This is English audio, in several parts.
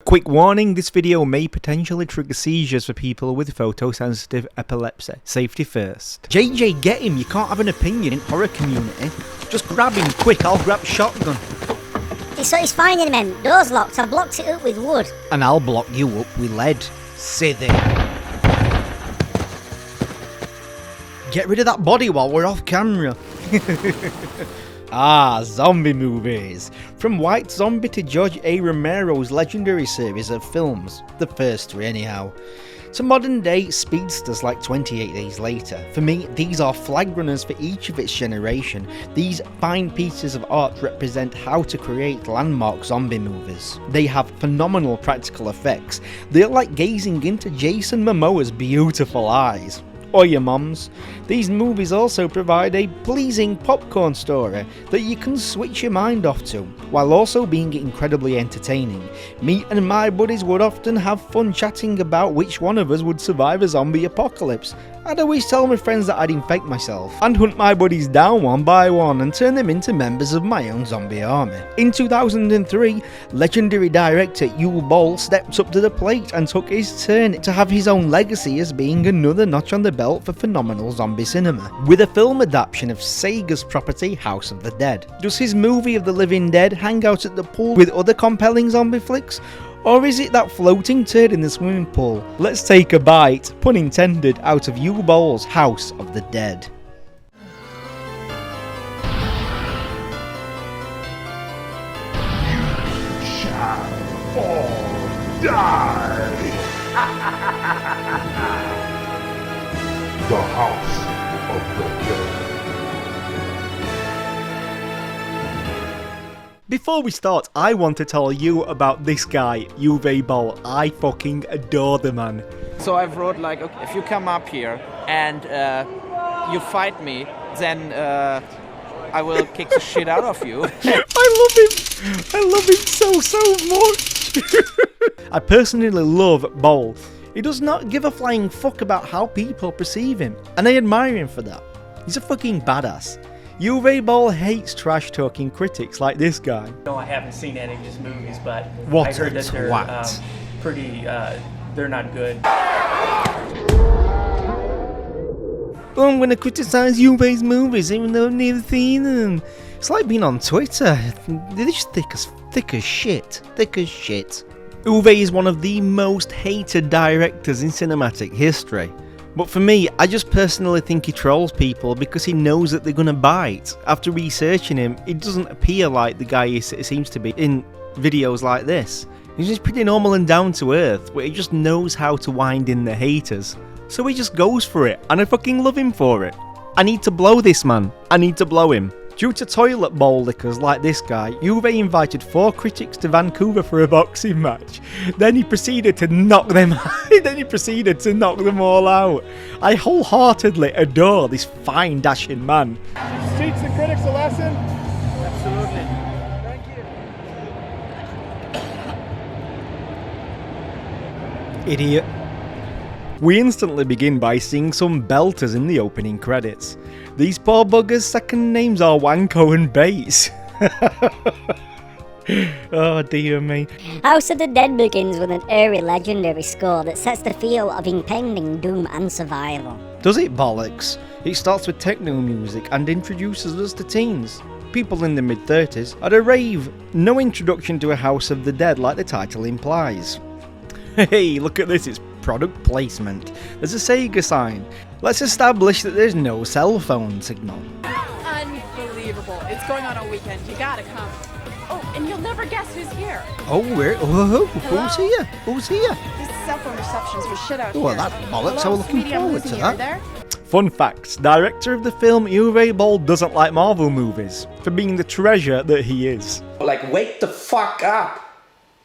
Quick warning, this video may potentially trigger seizures for people with photosensitive epilepsy. Safety first. JJ, get him, you can't have an opinion in horror community. Just grab him quick, I'll grab shotgun. He's finding him, door's locked, I blocked it up with wood. And I'll block you up with lead. Sit there. Get rid of that body while we're off camera. Zombie movies. From White Zombie to George A. Romero's legendary series of films, the first three anyhow, to modern day speedsters like 28 Days Later. For me, these are flag runners for each of its generation. These fine pieces of art represent how to create landmark zombie movies. They have phenomenal practical effects. They're like gazing into Jason Momoa's beautiful eyes. Or your mums. These movies also provide a pleasing popcorn story that you can switch your mind off to, while also being incredibly entertaining. Me and my buddies would often have fun chatting about which one of us would survive a zombie apocalypse. I'd always tell my friends that I'd infect myself, and hunt my buddies down one by one and turn them into members of my own zombie army. In 2003, legendary director Uwe Boll stepped up to the plate and took his turn to have his own legacy as being another notch on the belt for phenomenal zombie cinema, with a film adaptation of Sega's property House of the Dead. Does his movie of the Living Dead hang out at the pool with other compelling zombie flicks? Or is it that floating turd in the swimming pool? Let's take a bite, pun intended, out of Uwe Boll's House of the Dead. You shall all die. The House of the Dead. Before we start, I want to tell you about this guy, Uwe Boll. I fucking adore the man. So I've wrote like, okay, if you come up here and you fight me, then I will kick the shit out of you. I love him so much. I personally love Boll. He does not give a flying fuck about how people perceive him, and I admire him for that. He's a fucking badass. Uwe Boll hates trash-talking critics like this guy. No, I haven't seen any of his movies, but What I heard that they're twat. pretty, they're not good. Well, I'm gonna criticize Uwe's movies even though I've never seen them. It's like being on Twitter. They're just thick as shit. Uwe is one of the most hated directors in cinematic history. But for me, I just personally think he trolls people because he knows that they're gonna bite. After researching him, it doesn't appear like the guy he seems to be in videos like this. He's just pretty normal and down to earth, but he just knows how to wind in the haters. So he just goes for it, and I fucking love him for it. I need to blow this man. I need to blow him. Due to toilet bowl lickers like this guy, Uwe invited 4 critics to Vancouver for a boxing match. Then he proceeded to knock them all out. I wholeheartedly adore this fine dashing man. Teach the critics a lesson? Absolutely. Thank you. Idiot. We instantly begin by seeing some belters in the opening credits. These poor buggers' second names are Wanko and Bates. Oh dear me. House of the Dead begins with an eerie legendary score that sets the feel of impending doom and survival. Does it bollocks? It starts with techno music and introduces us to teens. People in the mid-30s at a rave. No introduction to a House of the Dead like the title implies. Hey, look at this, it's product placement. There's a Sega sign. Let's establish that there's no cell phone signal. Unbelievable. It's going on all weekend. You gotta come. Oh, and you'll never guess who's here. Who's here? Who's here? This cell phone reception's for shit out here. Well, that's bollocks. I Hello, was looking sweetie, I'm forward to losing you. that. Are there? Fun facts, director of the film Uwe Boll doesn't like Marvel movies, for being the treasure that he is. Like, wake the fuck up.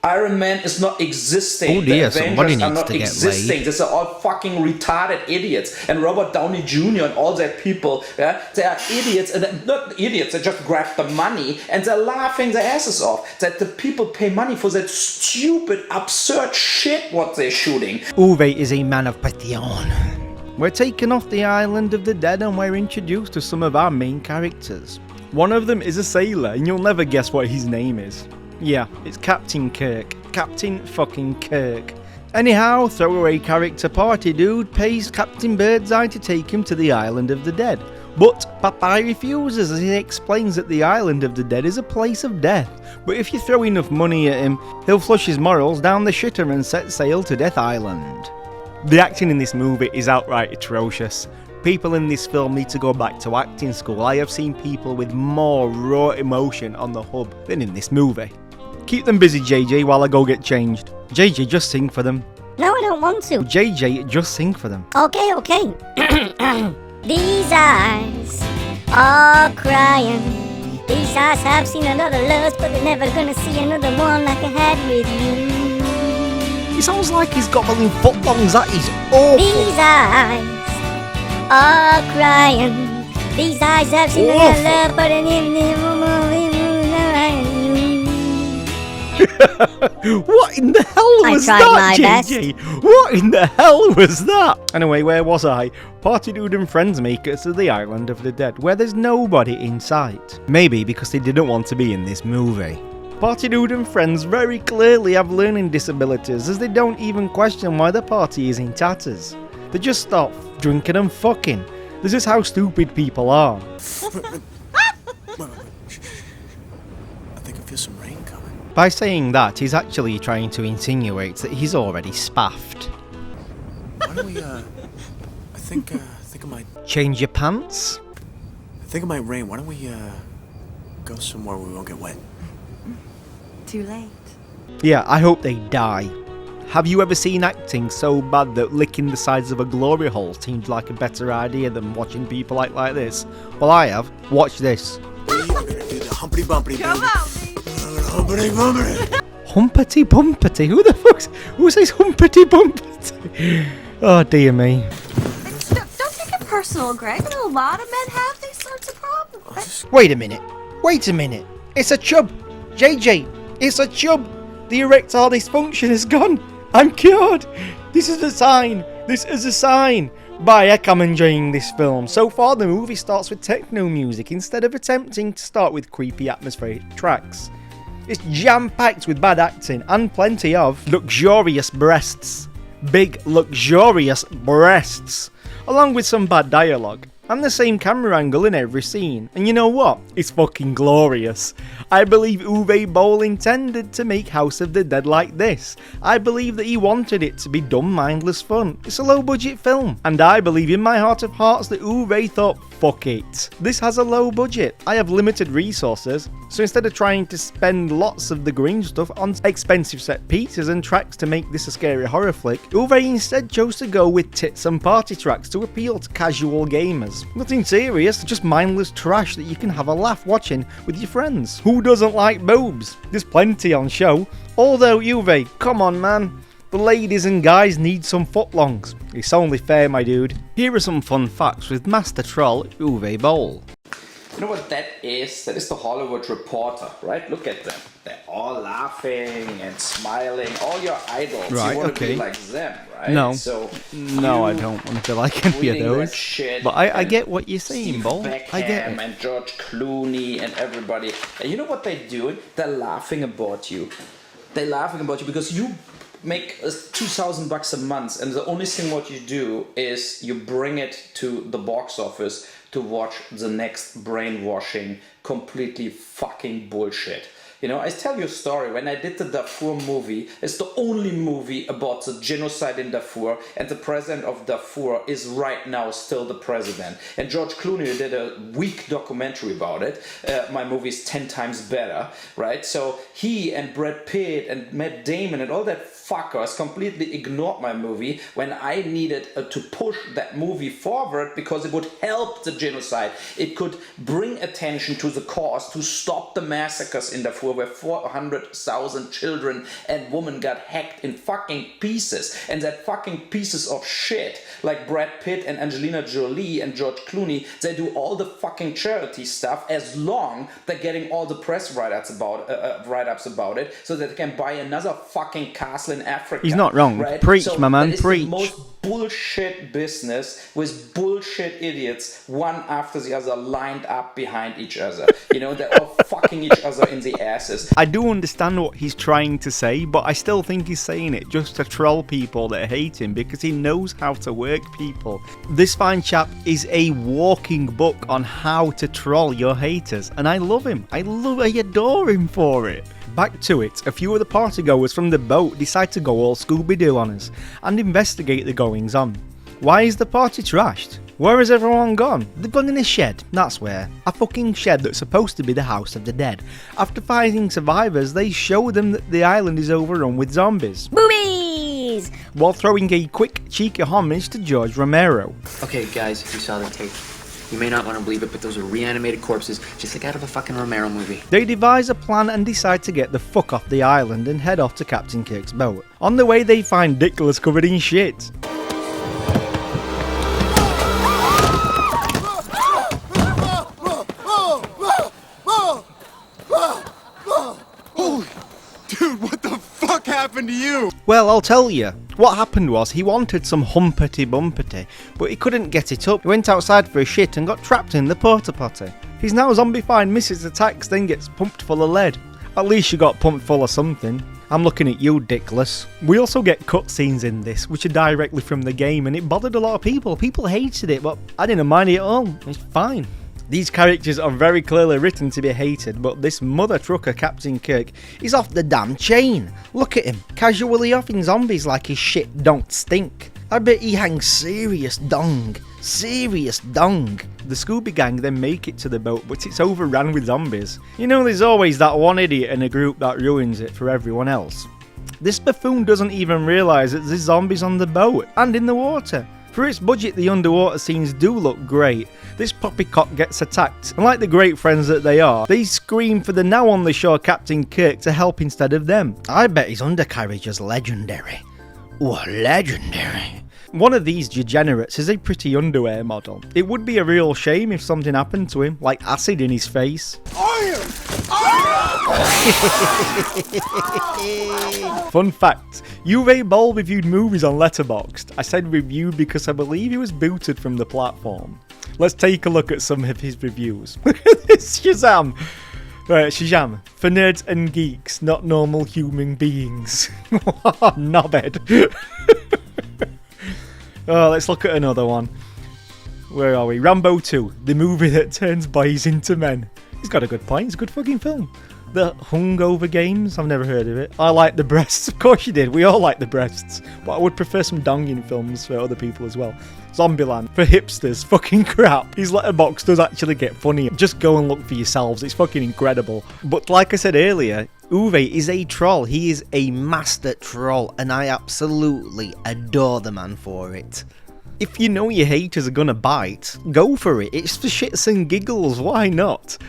Iron Man is not existing. Oh dear, the somebody Avengers are needs not to get existing. laid. These are all fucking retarded idiots. And Robert Downey Jr. and all that people, yeah, they are idiots. And they're not idiots, they just grab the money and they're laughing their asses off. That the people pay money for that stupid, absurd shit what they're shooting. Uwe is a man of passion. We're taken off the island of the dead and we're introduced to some of our main characters. One of them is a sailor and you'll never guess what his name is. Yeah, it's Captain Kirk. Captain fucking Kirk. Anyhow, throwaway character Party Dude pays Captain Birdseye to take him to the Island of the Dead. But Popeye refuses as he explains that the Island of the Dead is a place of death. But if you throw enough money at him, he'll flush his morals down the shitter and set sail to Death Island. The acting in this movie is outright atrocious. People in this film need to go back to acting school. I have seen people with more raw emotion on the hub than in this movie. Keep them busy, JJ, while I go get changed. JJ, just sing for them. No, I don't want to. JJ, just sing for them. Okay. These eyes are crying. These eyes have seen a lot of loves, but they're never gonna see another one like I had with you. He sounds like he's got a million footlongs. That is awful. These eyes are crying. These eyes have seen a lot of love, but they're never What in the hell was that, JJ? What in the hell was that? Anyway, where was I? Party Dude and friends make it to the Island of the Dead, where there's nobody in sight. Maybe because they didn't want to be in this movie. Party Dude and friends very clearly have learning disabilities, as they don't even question why the party is in tatters. They just stop drinking and fucking. This is how stupid people are. I think I feel some rain coming. By saying that, he's actually trying to insinuate that he's already spaffed. Why don't we, I think it might... Change your pants? I think it might rain. Why don't we, go somewhere where we won't get wet? Too late. Yeah, I hope they die. Have you ever seen acting so bad that licking the sides of a glory hole seemed like a better idea than watching people act like this? Well, I have. Watch this. We are gonna do the humpty bumpty. Come on. Humpty bumpty. Humpty bumpty? Who says humpty bumpty? Oh dear me. Don't take it personal, Greg. A lot of men have these sorts of problems. Wait a minute. It's a chub. JJ, it's a chub. The erectile dysfunction is gone. I'm cured. This is a sign. By heck, I'm enjoying this film. So far, the movie starts with techno music instead of attempting to start with creepy atmospheric tracks. It's jam-packed with bad acting and plenty of luxurious breasts. Big, luxurious breasts. Along with some bad dialogue. And the same camera angle in every scene. And you know what? It's fucking glorious. I believe Uwe Boll intended to make House of the Dead like this. I believe that he wanted it to be dumb, mindless fun. It's a low-budget film. And I believe in my heart of hearts that Uwe thought, fuck it. This has a low budget. I have limited resources. So instead of trying to spend lots of the green stuff on expensive set pieces and tracks to make this a scary horror flick, Uwe instead chose to go with tits and party tracks to appeal to casual gamers. Nothing serious, just mindless trash that you can have a laugh watching with your friends. Who doesn't like boobs? There's plenty on show. Although Uwe, come on man. The ladies and guys need some footlongs. It's only fair, my dude. Here are some fun facts with master troll Uwe Boll. You know what that is? That is the Hollywood Reporter, right? Look at them. They're all laughing and smiling. All your idols. Right, you want to okay. be like them, right? No. So No, I don't want to be like any of those. Shit, but I get what you're saying, Boll. Beckham I get it. and George Clooney and everybody. And you know what they're doing? They're laughing about you. They're laughing about you because you make $2,000 a month, and the only thing what you do is you bring it to the box office to watch the next brainwashing, completely fucking bullshit. You know, I tell you a story. When I did the Darfur movie, it's the only movie about the genocide in Darfur, and the president of Darfur is right now still the president. And George Clooney did a weak documentary about it. My movie is 10 times better, right? So he and Brad Pitt and Matt Damon and all that fuckers completely ignored my movie when I needed to push that movie forward because it would help the genocide. It could bring attention to the cause to stop the massacres in Darfur where 400,000 children and women got hacked in fucking pieces. And that fucking pieces of shit like Brad Pitt and Angelina Jolie and George Clooney, they do all the fucking charity stuff as long they're getting all the press write-ups about it so that they can buy another fucking castle in Africa. He's not wrong. Right? Preach, so my man, that is preach. the most bullshit business with bullshit bullshit idiots, one after the other, lined up behind each other. You know, they're all fucking each other in the asses. I do understand what he's trying to say, but I still think he's saying it just to troll people that hate him because he knows how to work people. This fine chap is a walking book on how to troll your haters, and I love him. I adore him for it. Back to it, a few of the partygoers from the boat decide to go all Scooby-Doo on us and investigate the goings on. Why is the party trashed? Where has everyone gone? They've gone in a shed, that's where. A fucking shed that's supposed to be the house of the dead. After finding survivors, they show them that the island is overrun with zombies. Boobies! While throwing a quick, cheeky homage to George Romero. Okay, guys, you saw the tape. You may not want to believe it, but those are reanimated corpses, just like out of a fucking Romero movie. They devise a plan and decide to get the fuck off the island and head off to Captain Kirk's boat. On the way, they find Dickless covered in shit. Dude, what the fuck happened to you? Well, I'll tell you. What happened was he wanted some humpety bumpety, but he couldn't get it up. He went outside for a shit and got trapped in the porta potty. He's now zombified, misses attacks, then gets pumped full of lead. At least you got pumped full of something. I'm looking at you, Dickless. We also get cutscenes in this, which are directly from the game, and it bothered a lot of people. People hated it, but I didn't mind it at all. It's fine. These characters are very clearly written to be hated, but this mother trucker Captain Kirk is off the damn chain. Look at him, casually offing zombies like his shit don't stink. I bet he hangs serious dong. Serious dong. The Scooby Gang then make it to the boat, but it's overrun with zombies. You know, there's always that one idiot in a group that ruins it for everyone else. This buffoon doesn't even realise that there's zombies on the boat and in the water. For its budget, the underwater scenes do look great. This poppycock gets attacked, and like the great friends that they are, they scream for the now on the shore Captain Kirk to help instead of them. I bet his undercarriage is legendary. Oh, legendary. One of these degenerates is a pretty underwear model. It would be a real shame if something happened to him, like acid in his face. Fun fact, Uwe Boll reviewed movies on Letterboxd. I said reviewed because I believe he was booted from the platform. Let's take a look at some of his reviews. Look at this, Shazam! Right, Shazam. For nerds and geeks, not normal human beings. Knobhead. Oh, let's look at another one. Where are we? Rambo 2, the movie that turns boys into men. He's got a good point, it's a good fucking film. The Hungover Games, I've never heard of it. I like the breasts, of course you did, we all like the breasts. But I would prefer some donging films for other people as well. Zombieland, for hipsters, fucking crap. His Letterboxd does actually get funnier. Just go and look for yourselves, it's fucking incredible. But like I said earlier, Uwe is a troll. He is a master troll, and I absolutely adore the man for it. If you know your haters are gonna bite, go for it. It's for shits and giggles, why not?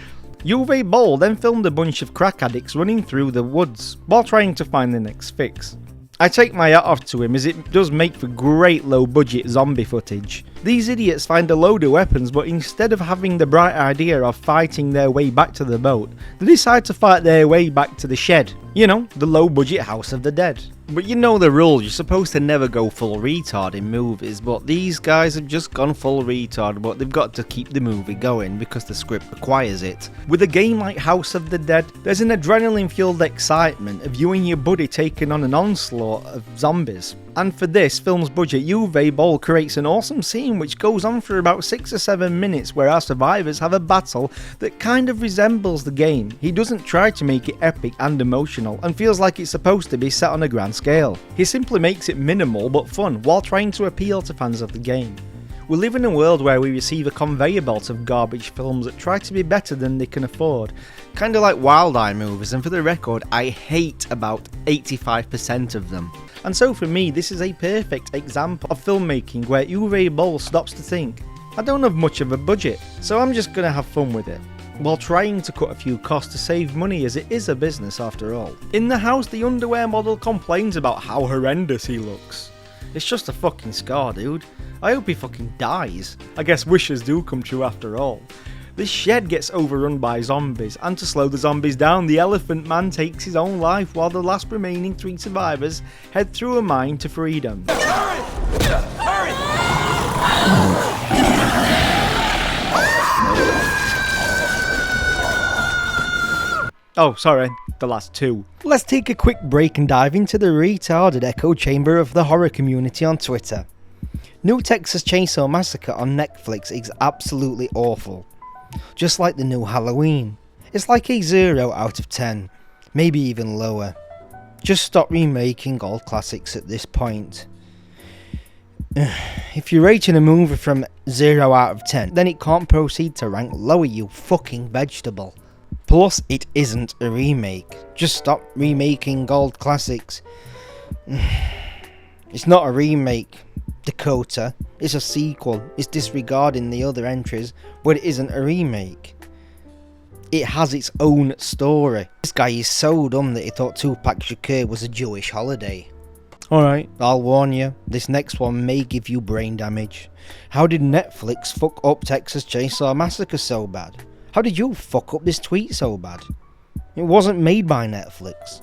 Uwe Boll then filmed a bunch of crack addicts running through the woods while trying to find the next fix. I take my hat off to him as it does make for great low budget zombie footage. These idiots find a load of weapons, but instead of having the bright idea of fighting their way back to the boat, they decide to fight their way back to the shed. You know, the low budget house of the dead. But you know the rules, you're supposed to never go full retard in movies, but these guys have just gone full retard, but they've got to keep the movie going because the script requires it. With a game like House of the Dead, there's an adrenaline-fueled excitement of you and your buddy taking on an onslaught of zombies. And for this film's budget, Uwe Boll creates an awesome scene which goes on for about 6 or 7 minutes where our survivors have a battle that kind of resembles the game. He doesn't try to make it epic and emotional and feels like it's supposed to be set on a grand scale. He simply makes it minimal but fun while trying to appeal to fans of the game. We live in a world where we receive a conveyor belt of garbage films that try to be better than they can afford. Kinda like Wild Eye movies, and for the record, I hate about 85% of them. And so for me, this is a perfect example of filmmaking where Uwe Boll stops to think, I don't have much of a budget, so I'm just gonna have fun with it, while trying to cut a few costs to save money as it is a business after all. In the house, the underwear model complains about how horrendous he looks. It's just a fucking scar, dude. I hope he fucking dies. I guess wishes do come true after all. The shed gets overrun by zombies, and to slow the zombies down, the elephant man takes his own life while the last remaining 3 survivors head through a mine to freedom. Hurry! Hurry! Oh, sorry, the last two. Let's take a quick break and dive into the retarded echo chamber of the horror community on Twitter. New Texas Chainsaw Massacre on Netflix is absolutely awful. Just like the new Halloween. It's like a 0 out of 10, maybe even lower. Just stop remaking old classics at this point. If you're rating a movie from 0 out of 10, then it can't proceed to rank lower, you fucking vegetable. Plus, it isn't a remake. Just stop remaking old classics. It's not a remake, Dakota. It's a sequel. It's disregarding the other entries, but it isn't a remake. It has its own story. This guy is so dumb that he thought Tupac Shakur was a Jewish holiday. Alright, I'll warn you, this next one may give you brain damage. How did Netflix fuck up Texas Chainsaw Massacre so bad? How did you fuck up this tweet so bad? It wasn't made by Netflix.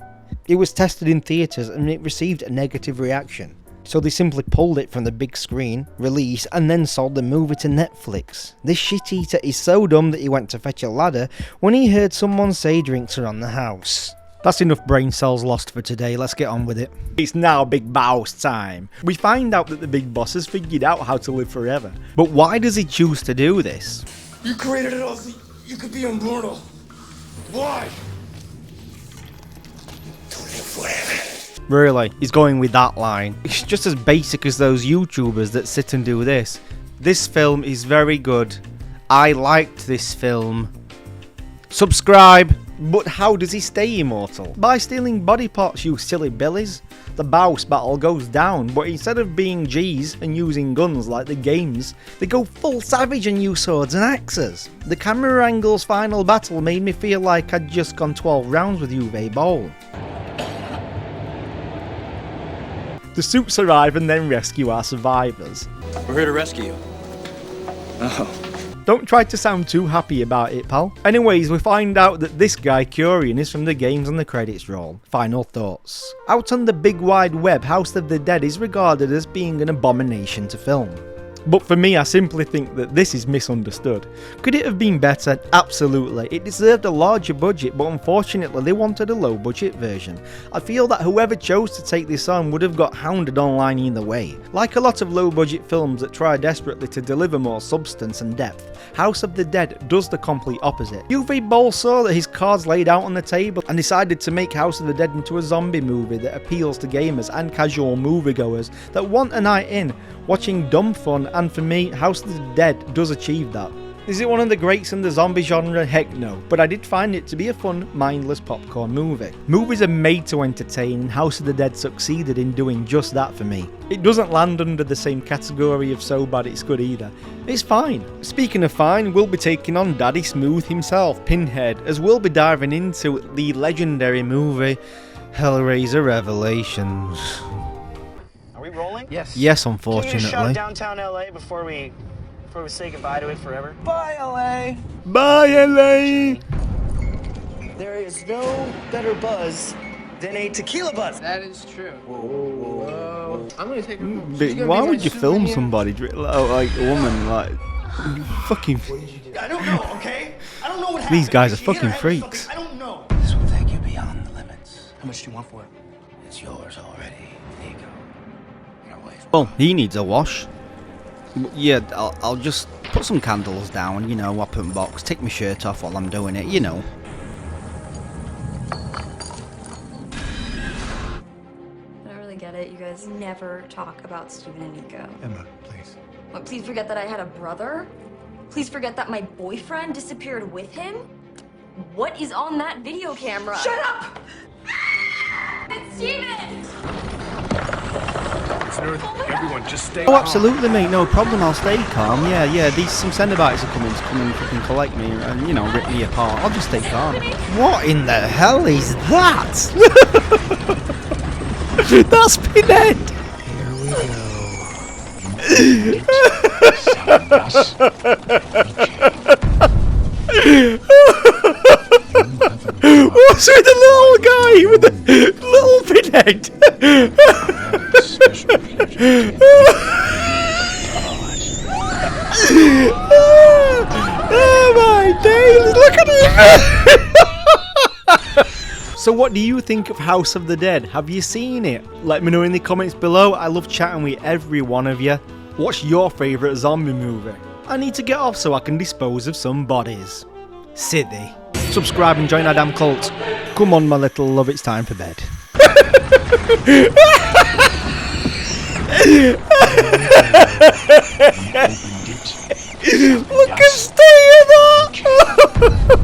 It was tested in theatres and it received a negative reaction. So they simply pulled it from the big screen, released, and then sold the movie to Netflix. This shit-eater is so dumb that he went to fetch a ladder when he heard someone say drinks are on the house. That's enough brain cells lost for today, let's get on with it. It's now Big Boss time. We find out that the Big Boss has figured out how to live forever. But why does he choose to do this? You created it all so you could be immortal. Why? To live forever. Really, he's going with that line. It's just as basic as those YouTubers that sit and do this. This film is very good. I liked this film. Subscribe. But how does he stay immortal? By stealing body parts, you silly billies. The boss battle goes down, but instead of being G's and using guns like the games, they go full savage and use swords and axes. The camera angle's final battle made me feel like I'd just gone 12 rounds with Uwe Boll. The suits arrive and then rescue our survivors. We're here to rescue you. Oh. Don't try to sound too happy about it, pal. Anyways, we find out that this guy, Curian, is from the games and the credits roll. Final thoughts. Out on the big wide web, House of the Dead is regarded as being an abomination to film. But for me, I simply think that this is misunderstood. Could it have been better? Absolutely. It deserved a larger budget, but unfortunately they wanted a low budget version. I feel that whoever chose to take this on would have got hounded online either way. Like a lot of low budget films that try desperately to deliver more substance and depth, House of the Dead does the complete opposite. Uwe Boll saw that his cards laid out on the table and decided to make House of the Dead into a zombie movie that appeals to gamers and casual moviegoers that want a night in, watching dumb fun, and for me, House of the Dead does achieve that. Is it one of the greats in the zombie genre? Heck no, but I did find it to be a fun, mindless popcorn movie. Movies are made to entertain, and House of the Dead succeeded in doing just that for me. It doesn't land under the same category of so bad it's good either. It's fine. Speaking of fine, we'll be taking on Daddy Smooth himself, Pinhead, as we'll be diving into the legendary movie Hellraiser Revelations. Are we rolling? Yes. Yes, Can you unfortunately. shout downtown LA before we say goodbye to it forever? Bye LA. Bye, LA. There is no better buzz than a tequila buzz. That is true. Whoa. I'm gonna take a Why would you film somebody like a woman like fucking? I don't know, okay? I don't know what happened. These guys are She hit her fucking head with freaks. something. I don't know. This will take you beyond the limits. How much do you want for it? It's yours already. There you go. Your wife. Well, he needs a wash. Yeah, I'll just put some candles down, you know, open box, take my shirt off while I'm doing it, you know. I don't really get it. You guys never talk about Steven and Nico. Emma, please. What, please forget that I had a brother? Please forget that my boyfriend disappeared with him? What is on that video camera? Shut up! It's Steven! Everyone, just stay Oh, absolutely, mate, no problem, I'll stay calm. Yeah, some Cenobites are coming to come and fucking collect me and, you know, rip me apart. I'll just stay calm. What in the hell is that? That's Pinhead! Here we What's with the little guy with the little Pinhead? So what do you think of House of the Dead? Have you seen it? Let me know in the comments below. I love chatting with every one of you. What's your favourite zombie movie? I need to get off so I can dispose of some bodies. Sydney. Subscribe and join our damn cult. Come on, my little love, it's time for bed. Look at stay in that!